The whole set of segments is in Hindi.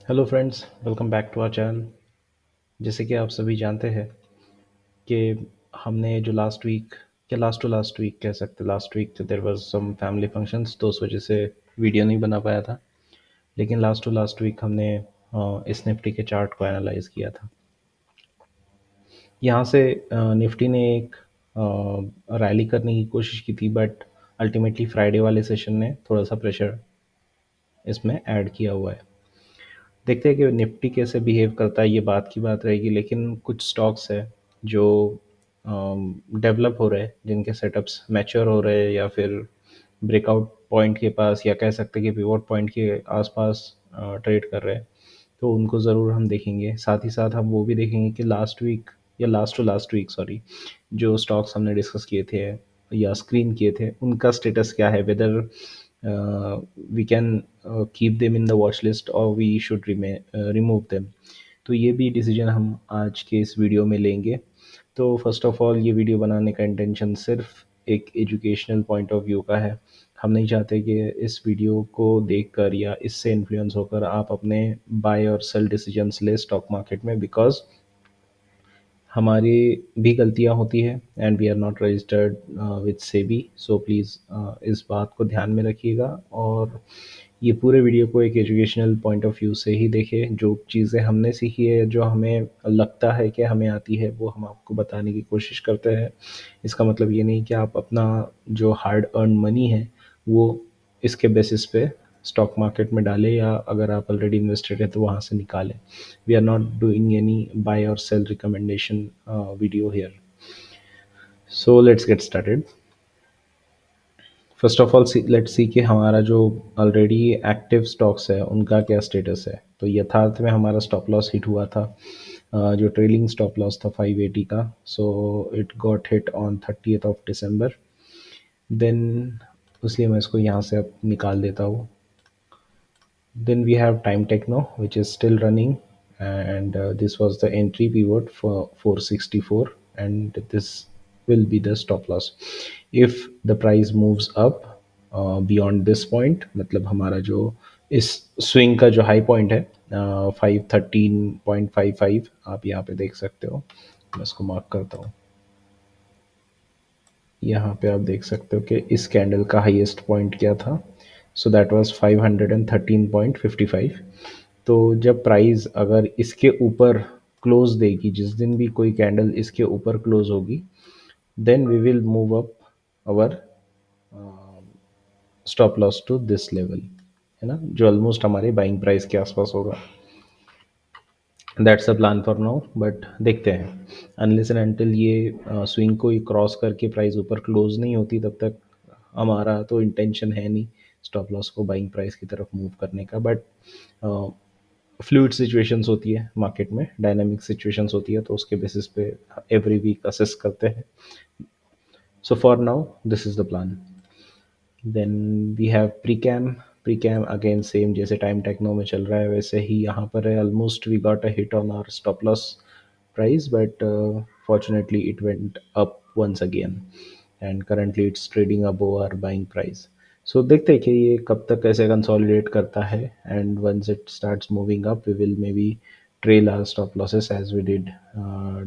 Hello friends, welcome back to our channel. जैसे कि आप सभी जानते हैं कि हमने जो लास्ट वीक या लास्ट टू लास्ट वीक कह सकते, last week there was some family functions, तो उस वजह से वीडियो नहीं बना पाया था। लेकिन लास्ट टू लास्ट वीक हमने इस निफ्टी के चार्ट को एनालाइज किया था। यहाँ से निफ्टी ने एक रैली करने की कोशिश की थी, बट अल्टीमेटली फ्राइडे वाले सेशन ने थोड़ा सा प्रेशर इसमें ऐड किया हुआ है। देखते हैं कि निफ्टी कैसे बिहेव करता है, ये बात की बात रहेगी। लेकिन कुछ स्टॉक्स है जो डेवलप हो रहे हैं, जिनके सेटअप्स मैच्योर हो रहे हैं या फिर ब्रेकआउट पॉइंट के पास, या कह सकते हैं कि पिवोट पॉइंट के आसपास ट्रेड कर रहे हैं। तो उनको ज़रूर हम देखेंगे। साथ ही साथ हम वो भी देखेंगे कि लास्ट वीक या last to last week sorry, जो स्टॉक्स हमने डिस्कस किए थे या स्क्रीन किए थे, उनका स्टेटस क्या है, whether we can keep them in the watch list और वी शुड रिमूव देम। तो ये भी डिसीजन हम आज के इस वीडियो में लेंगे। तो फर्स्ट ऑफ ऑल, ये वीडियो बनाने का इंटेंशन सिर्फ एक एजुकेशनल पॉइंट ऑफ व्यू का है। हम नहीं चाहते कि इस वीडियो को देखकर या इससे इन्फ्लुएंस होकर आप अपने बाय और सेल डिसीजंस ले स्टॉक मार्केट में, बिकॉज हमारी भी गलतियां होती है and we are not registered with SEBI. So please इस बात को ध्यान में रखिएगा और ये पूरे वीडियो को एक एजुकेशनल पॉइंट ऑफ व्यू से ही देखें। जो चीज़ें हमने सीखी है, जो हमें लगता है कि हमें आती है, वो हम आपको बताने की कोशिश करते हैं। इसका मतलब ये नहीं कि आप अपना जो हार्ड अर्न मनी है वो इसके बेसिस पे स्टॉक मार्केट में डालें, या अगर आप ऑलरेडी इन्वेस्टेड है तो वहाँ से निकालें। We are not doing any buy और sell recommendation video here. So let's get started. First of all let's see कि हमारा जो ऑलरेडी एक्टिव स्टॉक्स है उनका क्या स्टेटस है। तो यथार्थ में हमारा स्टॉप लॉस हिट हुआ था। जो ट्रेलिंग स्टॉप लॉस था 580 का, so it got hit on 30th of December। Then इसलिए मैं इसको यहाँ से अब निकाल देता हूँ। Then we have Time Techno, which is still running, and this was the entry pivot for 464, and this will be the stop loss. If the price moves up beyond this point, मतलब हमारा जो इस स्विंग का जो हाई पॉइंट है 513.55, आप यहाँ पे देख सकते हो। मैं इसको मार्क करता हूँ। यहाँ पे आप देख सकते हो कि इस कैंडल का हाईएस्ट पॉइंट क्या था। So that was 513.55। तो जब प्राइस अगर इसके ऊपर क्लोज देगी, जिस दिन भी कोई कैंडल इसके ऊपर क्लोज होगी, then we will move up our stop loss to this level, है ना, जो ऑलमोस्ट हमारे बाइंग प्राइस के आसपास होगा। That's a plan for now, but देखते हैं। अनलेस एंड अनटिल ये स्विंग को क्रॉस करके प्राइस ऊपर क्लोज नहीं होती, तब तक हमारा तो इंटेंशन है नहीं स्टॉप लॉस को बाइंग प्राइस की तरफ मूव करने का। बट फ्लूइड सिचुएशंस होती है मार्केट में, डायनामिक सिचुएशंस होती है, तो उसके बेसिस पे एवरी वीक असेस करते हैं। So for now this is the plan. Then we have Precam again same जैसे टाइम टेक्नो में चल रहा है वैसे ही यहाँ पर है। Almost we got a hit on our stop loss price, but fortunately it went up once again and currently it's trading above our buying price. So देखते हैं कि ये कब तक ऐसे कंसोलिडेट करता है, and once it starts moving up we will maybe trail our stop losses as we did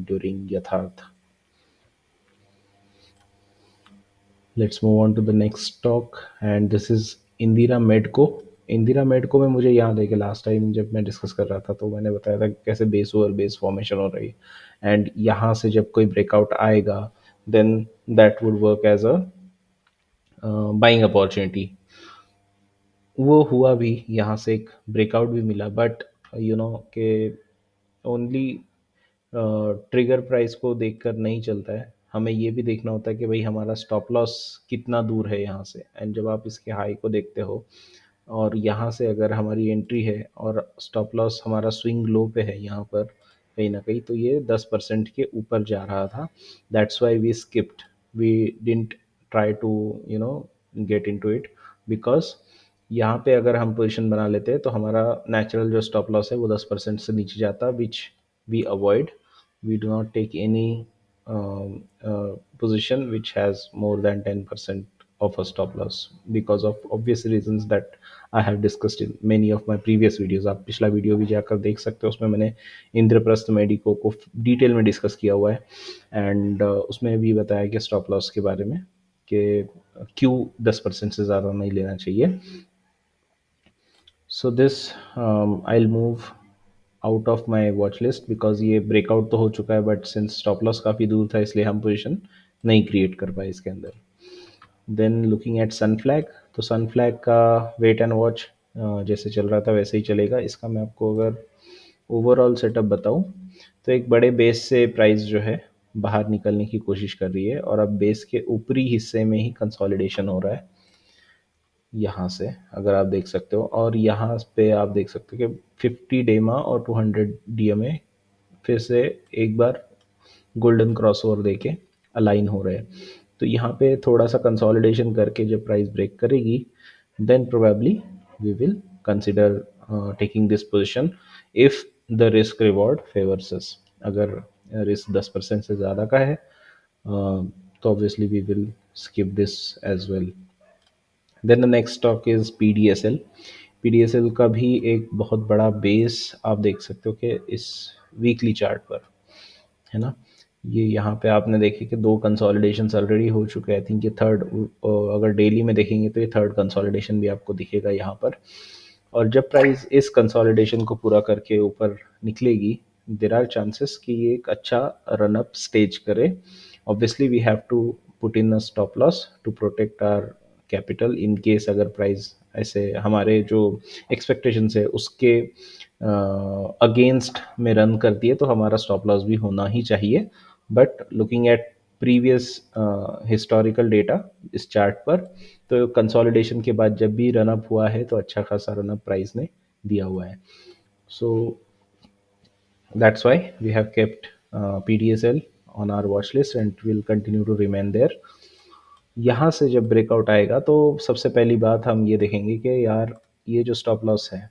during Yatharth. Let's move on to the next stock and this is Indira Medco. Indira Medco में मुझे याद है कि लास्ट टाइम जब मैं डिस्कस कर रहा था तो मैंने बताया था कि कैसे बेस ओवर बेस फॉर्मेशन हो रही है, एंड यहाँ से जब कोई ब्रेकआउट आएगा then that would work as a buying opportunity. वो हुआ भी, यहाँ से एक ब्रेकआउट भी मिला, बट यू नो कि ओनली ट्रिगर प्राइस को देखकर नहीं चलता है। हमें ये भी देखना होता है कि भाई हमारा स्टॉप लॉस कितना दूर है यहाँ से, एंड जब आप इसके हाई को देखते हो और यहाँ से अगर हमारी एंट्री है और स्टॉप लॉस हमारा स्विंग लो पे है यहाँ पर कहीं ना कहीं, तो ये 10% के ऊपर जा रहा था। That's why we skipped, we didn't try to get into it, because यहाँ पे अगर हम पोजीशन बना लेते हैं तो हमारा नेचुरल जो स्टॉप लॉस है वो 10% से नीचे जाता, which we avoid. We do not take any position which has more than 10% of a stop loss because of obvious reasons that I have discussed in many of my previous videos. आप पिछला वीडियो भी जाकर देख सकते हो, उसमें मैंने इंद्रप्रस्थ मेडिको को डिटेल में डिस्कस किया हुआ है एंड उसमें भी बताया कि स्टॉप लॉस के बारे में कि क्यों 10% से ज़्यादा नहीं लेना चाहिए. So this I will move out of my watch list because ये ब्रेकआउट तो हो चुका है बट सिंस स्टॉप लॉस काफ़ी दूर था इसलिए हम पोजिशन नहीं क्रिएट कर पाए इसके अंदर. देन लुकिंग एट सनफ्लैग, तो सनफ्लैग का वेट एंड वॉच जैसे चल रहा था वैसे ही चलेगा. इसका मैं आपको अगर ओवरऑल सेटअप बताऊं तो एक बड़े बेस से प्राइस जो है बाहर निकलने की कोशिश कर रही है और अब बेस के ऊपरी हिस्से में ही कंसोलिडेशन हो रहा है यहाँ से, अगर आप देख सकते हो. और यहाँ पे आप देख सकते हो कि 50 डेमा और 200 डीएमए फिर से एक बार गोल्डन क्रॉसओवर देके अलाइन हो रहे हैं. तो यहाँ पे थोड़ा सा कंसोलिडेशन करके जब प्राइस ब्रेक करेगी then probably we will consider taking this position if the risk reward favours us. अगर रिस्क 10% से ज़्यादा का है तो obviously we will skip this as well. Then the next stock is PDSL. PDSL का भी एक बहुत बड़ा बेस आप देख सकते हो कि इस वीकली चार्ट पर है ना. ये यहाँ पे आपने देखे कि दो कंसोलिडेशन ऑलरेडी हो चुके हैं. आई थिंक ये थर्ड, अगर डेली में देखेंगे तो ये थर्ड कंसोलिडेशन भी आपको दिखेगा यहाँ पर. और जब प्राइस इस कंसोलिडेशन को पूरा करके ऊपर निकलेगी देर आर चांसेस कि ये एक अच्छा रन अप स्टेज करे. Obviously we have to put in a stop loss to protect our capital in case अगर प्राइस ऐसे हमारे जो एक्सपेक्टेशन है उसके अगेंस्ट में रन करती है तो हमारा स्टॉप लॉस भी होना ही चाहिए. But looking at previous historical data इस चार्ट पर तो कंसोलिडेशन के बाद जब भी रन अप हुआ है तो अच्छा खासा रन अप प्राइस ने दिया हुआ है. So that's why we have kept PDSL on our watch list and will continue to remain there. यहाँ से जब ब्रेकआउट आएगा तो सबसे पहली बात हम ये देखेंगे कि यार ये जो स्टॉप लॉस है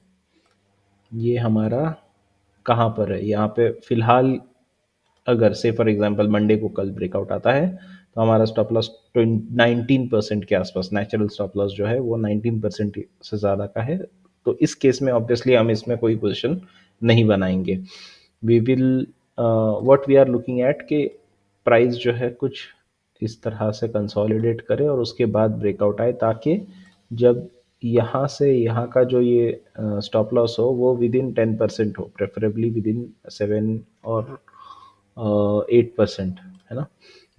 ये हमारा कहाँ पर है. यहाँ पे फिलहाल अगर से फॉर एग्जांपल मंडे को कल ब्रेकआउट आता है तो हमारा स्टॉप लॉस 19% के आसपास, नेचुरल स्टॉप लॉस जो है वो 19% से ज़्यादा का है. तो इस केस में ऑब्वियसली हम इसमें कोई पोजिशन नहीं बनाएंगे. We will what we are looking at कि प्राइस जो है कुछ इस तरह से कंसोलिडेट करे और उसके बाद ब्रेकआउट आए ताकि जब यहाँ से यहाँ का जो ये स्टॉप लॉस हो वो विद इन 10% हो, प्रेफरेबली विद इन 7 और 8%, है ना.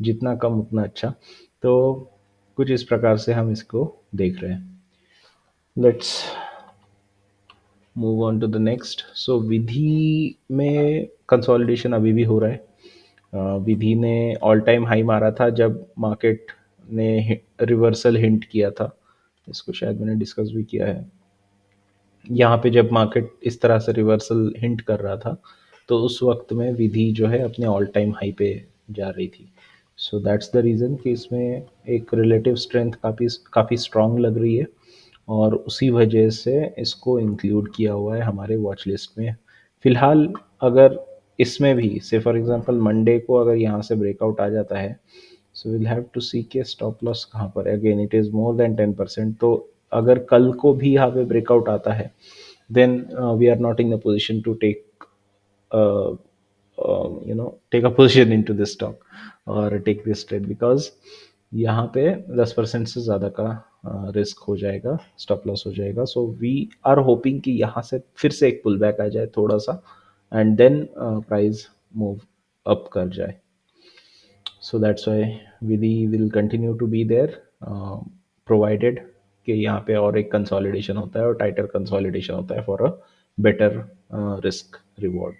जितना कम उतना अच्छा. तो कुछ इस प्रकार से हम इसको देख रहे हैं. Let's move on to the next. So Vidhi में कंसोलिडेशन अभी भी हो रहा है. विधि ने ऑल टाइम हाई मारा था जब मार्केट ने रिवर्सल हिंट किया था. इसको शायद मैंने डिस्कस भी किया है. यहाँ पे जब मार्केट इस तरह से रिवर्सल हिंट कर रहा था तो उस वक्त में विधि जो है अपने ऑल टाइम हाई पे जा रही थी. सो दैट्स द रीज़न कि इसमें एक रिलेटिव स्ट्रेंथ काफ़ी काफ़ी स्ट्रांग लग रही है और उसी वजह से इसको इंक्लूड किया हुआ है हमारे वॉच लिस्ट में. फ़िलहाल अगर इसमें भी से फॉर एग्जांपल मंडे को अगर यहाँ से ब्रेकआउट आ जाता है सो विल हैव टू सी के स्टॉप लॉस कहाँ पर है. Again it is more than 10%. तो अगर कल को भी यहाँ पे ब्रेकआउट आता है then we are not in a position to uh, take a position into this stock or take this trade because यहाँ पे 10% से ज़्यादा का रिस्क हो जाएगा, स्टॉप लॉस हो जाएगा. सो वी आर होपिंग कि यहाँ से फिर से एक पुल बैक आ जाए थोड़ा सा and then price move up कर जाए. So that's why Vidhi will continue to be there provided कि यहाँ पे और एक कंसोलिडेशन होता है और टाइटर कंसोलिडेशन होता है for a better risk reward.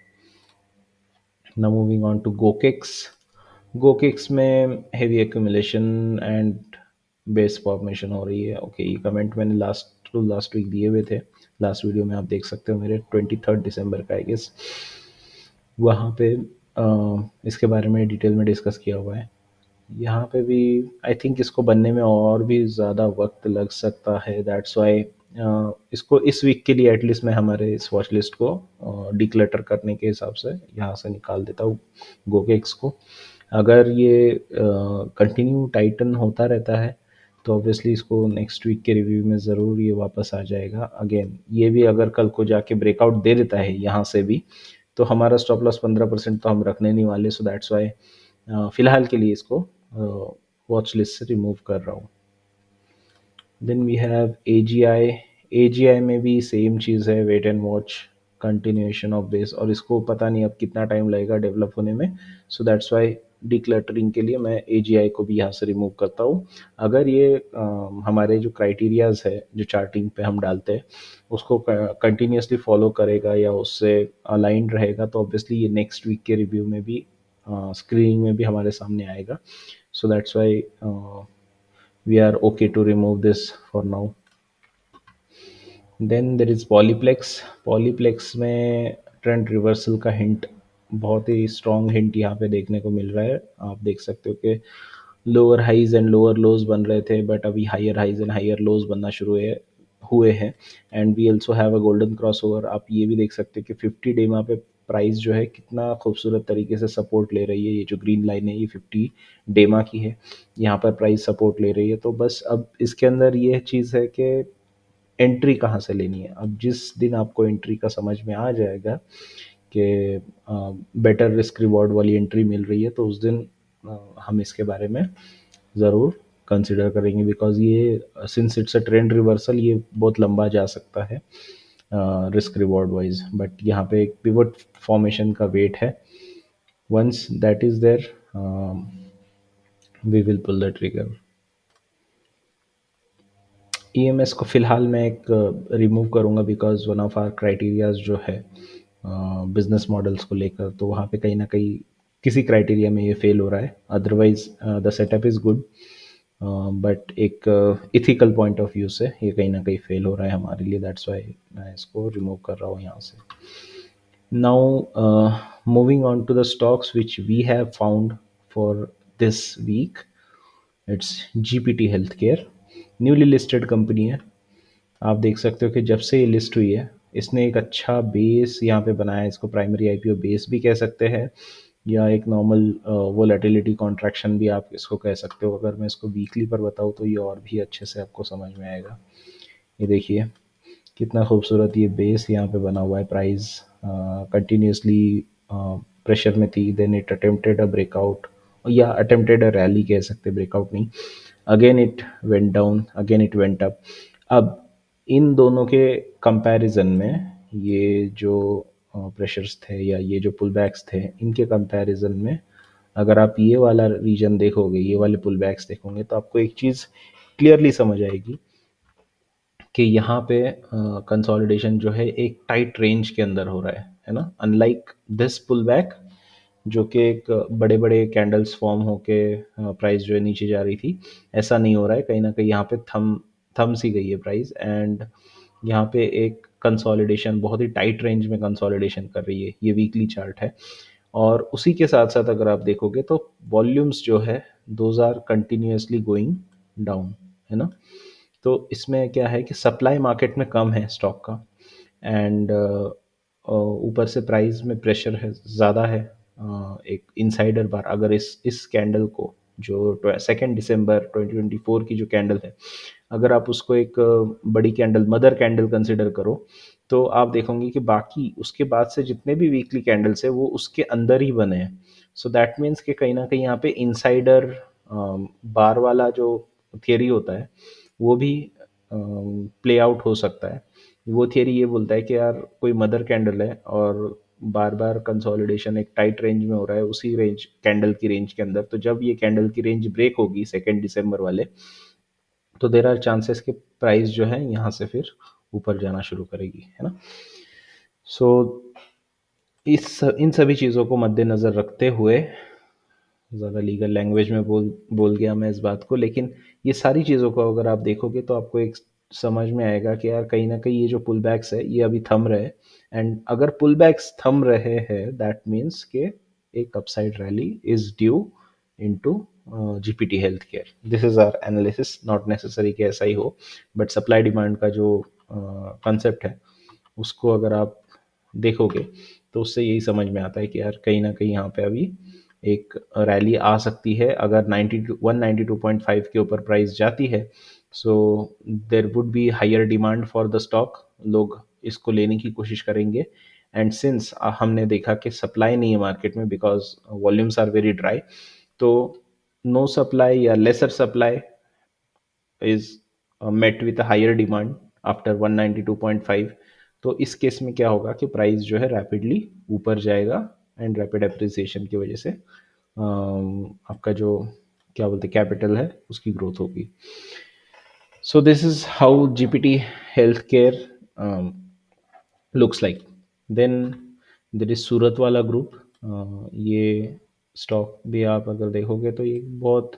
Now moving on to Gokex. Gokex में heavy accumulation and base formation हो रही है. ओके, ये कमेंट मैंने लास्ट वीक दिए हुए थे. लास्ट वीडियो में आप देख सकते हो मेरे 23 दिसंबर का आई गेस. वहाँ पे इसके बारे में डिटेल में डिस्कस किया हुआ है. यहाँ पे भी आई थिंक इसको बनने में और भी ज़्यादा वक्त लग सकता है. दैट्स वाई इसको इस वीक के लिए एटलीस्ट मैं हमारे इस वॉच लिस्ट को डिक्लटर करने के हिसाब से यहाँ से निकाल देता हूँ गोकेक्स को. अगर ये कंटिन्यू टाइटन होता रहता है तो ऑब्वियसली इसको नेक्स्ट वीक के रिव्यू में ज़रूर ये वापस आ जाएगा। अगेन ये भी अगर कल को जाके ब्रेकआउट दे देता है यहाँ से भी, तो हमारा स्टॉप लॉस 15% तो हम रखने नहीं वाले। सो दैट्स वाई फ़िलहाल के लिए इसको वॉच लिस्ट से रिमूव कर रहा हूँ। Then we have AGI. AGI में भी सेम चीज़ है, wait and watch, continuation of this, और इसको पता नहीं अब कितना टाइम लगेगा डेवलप होने में। सो दैट्स वाई डिक्लटरिंग के लिए मैं एजीआई को भी यहाँ से रिमूव करता हूँ। अगर ये हमारे जो क्राइटेरियाज है जो चार्टिंग पे हम डालते हैं उसको कंटिन्यूसली फॉलो करेगा या उससे अलाइंड रहेगा, तो ऑब्वियसली ये नेक्स्ट वीक के रिव्यू में भी स्क्रीनिंग में भी हमारे सामने आएगा। So that's why we are okay to remove this for now. Then there is Polyplex. Polyplex में ट्रेंड रिवर्सल का हिंट, बहुत ही स्ट्रॉन्ग हिंट यहाँ पे देखने को मिल रहा है। आप देख सकते हो कि lower highs and lower lows बन रहे थे, बट अभी higher highs and higher lows बनना शुरू हुए हैं। And we also have a golden crossover. आप ये भी देख सकते हो कि 50 डेमा पे प्राइस जो है कितना खूबसूरत तरीके से सपोर्ट ले रही है। ये जो ग्रीन लाइन है ये 50 डेमा की है, यहाँ पर प्राइस सपोर्ट ले रही है। तो बस अब इसके अंदर ये चीज़ है कि एंट्री कहाँ से लेनी है। अब जिस दिन आपको एंट्री का समझ में आ जाएगा कि बेटर रिस्क रिवॉर्ड वाली एंट्री मिल रही है, तो उस दिन हम इसके बारे में ज़रूर कंसिडर करेंगे। बिकॉज ये since it's a trend reversal ये बहुत लंबा जा सकता है रिस्क रिवॉर्ड वाइज। बट यहाँ पे एक पिवट फॉर्मेशन का वेट है। Once that is there we will pull the trigger. EMS को फ़िलहाल मैं एक रिमूव करूँगा because one of our criterias जो है बिजनेस मॉडल्स को लेकर, तो वहाँ पे कहीं ना कहीं किसी क्राइटेरिया में ये फेल हो रहा है। Otherwise the setup is good, but एक इथिकल पॉइंट ऑफ व्यू से ये कहीं ना कहीं फेल हो रहा है हमारे लिए। दैट्स वाई मैं इसको रिमूव कर रहा हूँ यहाँ से। Now moving on to the stocks which we have found for this week, it's GPT health care. Newly listed company है। आप देख सकते हो कि जब से ये लिस्ट हुई है इसने एक अच्छा बेस यहाँ पे बनाया है। इसको प्राइमरी आईपीओ बेस भी कह सकते हैं या एक नॉर्मल वोलेटिलिटी कॉन्ट्रैक्शन भी आप इसको कह सकते हो। अगर मैं इसको वीकली पर बताऊँ तो ये और भी अच्छे से आपको समझ में आएगा। ये देखिए कितना खूबसूरत ये बेस यहाँ पे बना हुआ है। प्राइस कंटिन्यूसली प्रेशर में थी, then it attempted a breakout, या अटेम्प्टेड अ रैली कह सकते, ब्रेकआउट नहीं। Again it went down, again it went up. अब इन दोनों के कंपैरिजन में ये जो प्रेशर्स थे या ये जो पुल बैक्स थे, इनके कंपैरिजन में अगर आप ये वाला रीजन देखोगे, ये वाले पुल बैक्स देखोगे, तो आपको एक चीज़ क्लियरली समझ आएगी कि यहाँ पे कंसोलिडेशन जो है एक टाइट रेंज के अंदर हो रहा है ना। अनलाइक दिस पुल बैक जो कि एक बड़े बड़े कैंडल्स फॉर्म होके प्राइस जो है नीचे जा रही थी, ऐसा नहीं हो रहा है। कहीं ना कहीं यहाँ पे थम सी गई है प्राइस, एंड यहाँ पे एक कंसोलिडेशन बहुत ही टाइट रेंज में कंसोलिडेशन कर रही है। ये वीकली चार्ट है, और उसी के साथ साथ अगर आप देखोगे तो वॉल्यूम्स जो है those are continuously going down, है ना। तो इसमें क्या है कि सप्लाई मार्केट में कम है स्टॉक का, एंड ऊपर से प्राइस में प्रेशर है ज़्यादा है। एक इनसाइडर बार अगर इस कैंडल को, जो 2 दिसंबर 2024 की जो कैंडल है, अगर आप उसको एक बड़ी कैंडल, मदर कैंडल कंसिडर करो, तो आप देखोगे कि बाकी उसके बाद से जितने भी वीकली कैंडल्स है वो उसके अंदर ही बने हैं। सो दैट मीन्स कि कहीं ना कहीं यहाँ पे इनसाइडर बार वाला जो थियरी होता है वो भी प्ले आउट हो सकता है। वो थियरी ये बोलता है कि यार कोई मदर कैंडल है और बार बार कंसोलिडेशन एक टाइट रेंज में हो रहा है उसी रेंज कैंडल की रेंज के अंदर, तो जब ये कैंडल की रेंज ब्रेक होगी 2 दिसंबर वाले, तो देर आर चांसेस कि प्राइस जो है यहाँ से फिर ऊपर जाना शुरू करेगी, है ना। सो इस इन सभी चीज़ों को मद्देनज़र रखते हुए, ज़्यादा लीगल लैंग्वेज में बोल बोल गया मैं इस बात को, लेकिन ये सारी चीज़ों को अगर आप देखोगे तो आपको एक समझ में आएगा कि यार कहीं ना कहीं ये जो पुल बैक्स है ये अभी थम रहे। एंड अगर पुल बैक्स थम रहे हैं दैट मीन्स के एक upside rally is due into GPT health care. This is our analysis, not necessary कि ऐसा ही हो, बट सप्लाई डिमांड का जो कंसेप्ट है उसको अगर आप देखोगे तो उससे यही समझ में आता है कि यार कहीं ना कहीं यहाँ पे अभी एक रैली आ सकती है अगर 192.5 के ऊपर प्राइस जाती है। So there would be higher demand for the stock, लोग इसको लेने की कोशिश करेंगे। एंड सिंस हमने देखा कि सप्लाई नहीं है मार्केट में because volumes are very dry, तो नो सप्लाई या lesser supply is met with higher demand after 192.5। तो इस केस में क्या होगा कि प्राइस जो है रैपिडली ऊपर जाएगा एंड रैपिड अप्रिसिएशन की वजह से आपका जो क्या बोलते कैपिटल है उसकी ग्रोथ होगी। So this is how GPT health care looks like. Then there is सूरत वाला ग्रुप। ये स्टॉक भी आप अगर देखोगे तो ये बहुत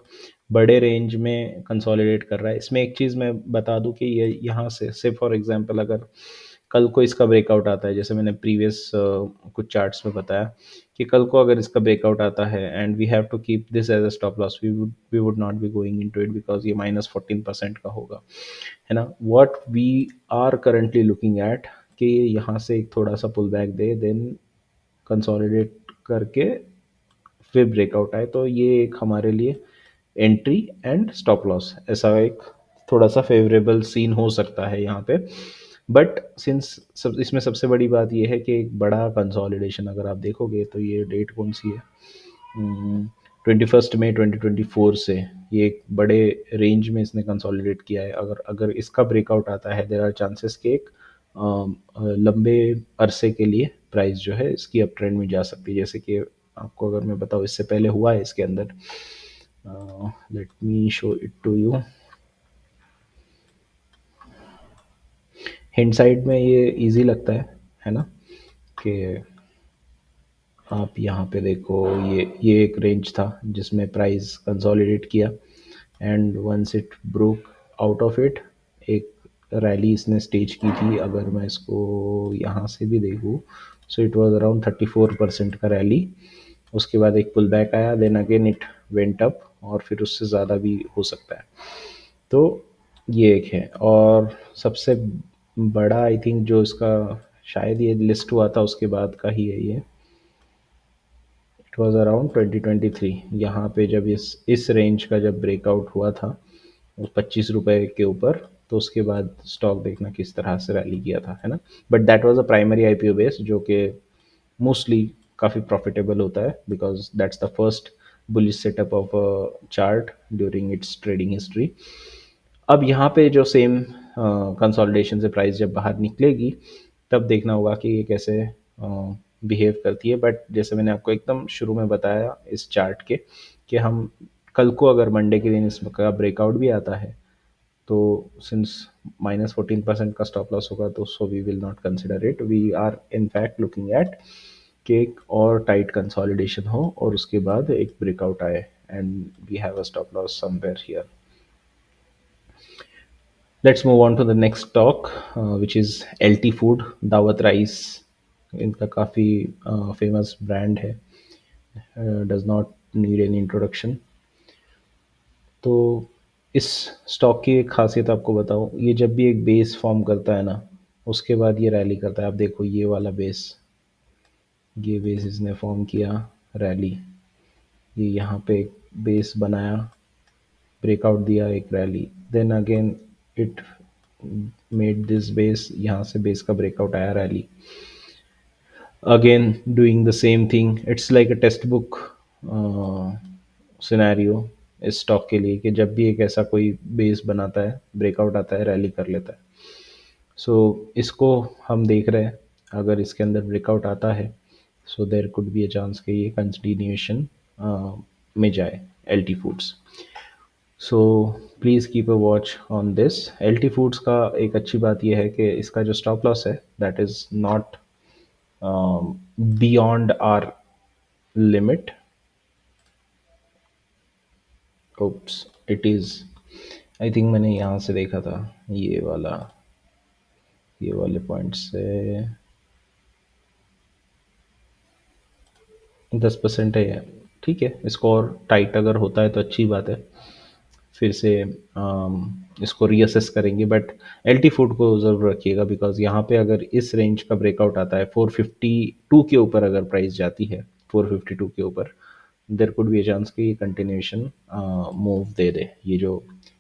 बड़े रेंज में कंसोलिडेट कर रहा है। इसमें एक चीज़ मैं बता दूं कि ये यहाँ से फॉर एग्जांपल अगर कल को इसका ब्रेकआउट आता है, जैसे मैंने प्रीवियस कुछ चार्ट्स में बताया कि कल को अगर इसका ब्रेकआउट आता है and we have to keep this as a stop loss, we would not be going into it because ये -14% का होगा, है ना। What we are currently looking at कि यहाँ से एक थोड़ा सा पुल बैक दे, देन कंसोलिडेट करके फिर ब्रेकआउट आए, तो ये एक हमारे लिए एंट्री एंड स्टॉप लॉस ऐसा एक थोड़ा सा फेवरेबल सीन हो सकता है यहाँ पे। बट सिंस सब इसमें सबसे बड़ी बात ये है कि एक बड़ा कंसोलिडेशन अगर आप देखोगे तो ये डेट कौन सी है, 21 मई 2024 से ये एक बड़े रेंज में इसने कंसोलिडेट किया है। अगर अगर इसका ब्रेकआउट आता है देर आर चांसेस कि एक लंबे अरसे के लिए प्राइस जो है इसकी अप ट्रेंड में जा सकती है। जैसे कि आपको अगर मैं बताऊँ इससे पहले हुआ है इसके अंदर, let me show it to you. Hindsight में ये इजी लगता है ना, कि आप यहाँ पे देखो ये एक रेंज था जिसमें प्राइस कंसोलिडेट किया and once it broke out of it एक रैली इसने स्टेज की थी। अगर मैं इसको यहाँ से भी देखूँ सो इट वाज अराउंड 34% का रैली। उसके बाद एक पुल बैक आया, then again it went up और फिर उससे ज़्यादा भी हो सकता है। तो ये एक है। और सबसे बड़ा आई थिंक जो इसका शायद ये लिस्ट हुआ था उसके बाद का ही है ये, इट वाज अराउंड 2023। यहाँ पे जब इस रेंज का जब ब्रेकआउट हुआ था 25 रुपए के ऊपर, तो उसके बाद स्टॉक देखना किस तरह से रैली किया था, है ना। But that was a primary IPO base जो कि मोस्टली काफ़ी प्रॉफिटेबल होता है because that's the first bullish setup of a chart during its trading history. अब यहाँ पे जो सेम कंसोलिडेशन से प्राइस जब बाहर निकलेगी तब देखना होगा कि ये कैसे बिहेव करती है। बट जैसे मैंने आपको एकदम शुरू में बताया इस चार्ट के कि हम कल को अगर मंडे के दिन इसका ब्रेकआउट भी आता है तो सिंस -14% का स्टॉप लॉस होगा तो so we will not consider it, we are in fact looking at कि एक और टाइट कंसोलिडेशन हो और उसके बाद एक ब्रेकआउट आए and we have a stop loss somewhere here. Let's move on to the next stock, which is LT Food, दावत राइस। इनका काफ़ी फेमस ब्रांड है, does not need any introduction. तो इस स्टॉक की एक खासियत आपको बताऊं, ये जब भी एक बेस फॉर्म करता है ना उसके बाद ये रैली करता है। आप देखो ये वाला बेस, ये बेस इसने फॉर्म किया, रैली, ये यहाँ पे एक बेस बनाया, ब्रेकआउट दिया, एक rally, then again it made this base, यहाँ से बेस का ब्रेकआउट आया, rally, again doing the same thing. It's like a textbook scenario इस स्टॉक के लिए कि जब भी एक ऐसा कोई बेस बनाता है, ब्रेकआउट आता है, रैली कर लेता है। सो इसको हम देख रहे हैं, अगर इसके अंदर ब्रेकआउट आता है so there could be a chance कि ये कंटिन्यूएशन में जाए L T foods. So please keep a watch on this. L T foods का एक अच्छी बात यह है कि इसका जो स्टॉप लॉस है that is not beyond our limit. Oops, it is, I think मैंने यहाँ से देखा था, ये वाले पॉइंट से 10% है। ठीक है, इसको और टाइट अगर होता है तो अच्छी बात है, फिर से इसको रीअसेस करेंगे। बट एल फूड को ज़रूर रखिएगा बिकॉज यहाँ पे अगर इस रेंज का ब्रेकआउट आता है 452 के ऊपर, अगर प्राइस जाती है 452 के ऊपर, there could be a chance कि ये कंटिन्यूएशन मूव दे दे, ये जो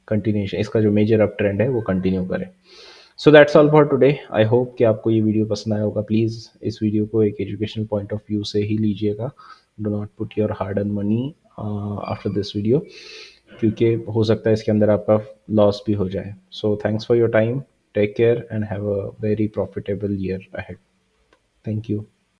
कंटिन्यूएशन इसका जो मेजर अप ट्रेंड है वो कंटिन्यू करे। So that's all for today. I hope कि आपको ये वीडियो पसंद आया होगा। प्लीज़ इस वीडियो को एक एजुकेशनल पॉइंट ऑफ व्यू से ही लीजिएगा। Do not put your hard earn money after this video, क्योंकि हो सकता है इसके अंदर आपका लॉस भी हो जाए। So thanks for your time, take care and have a very profitable year ahead. Thank you.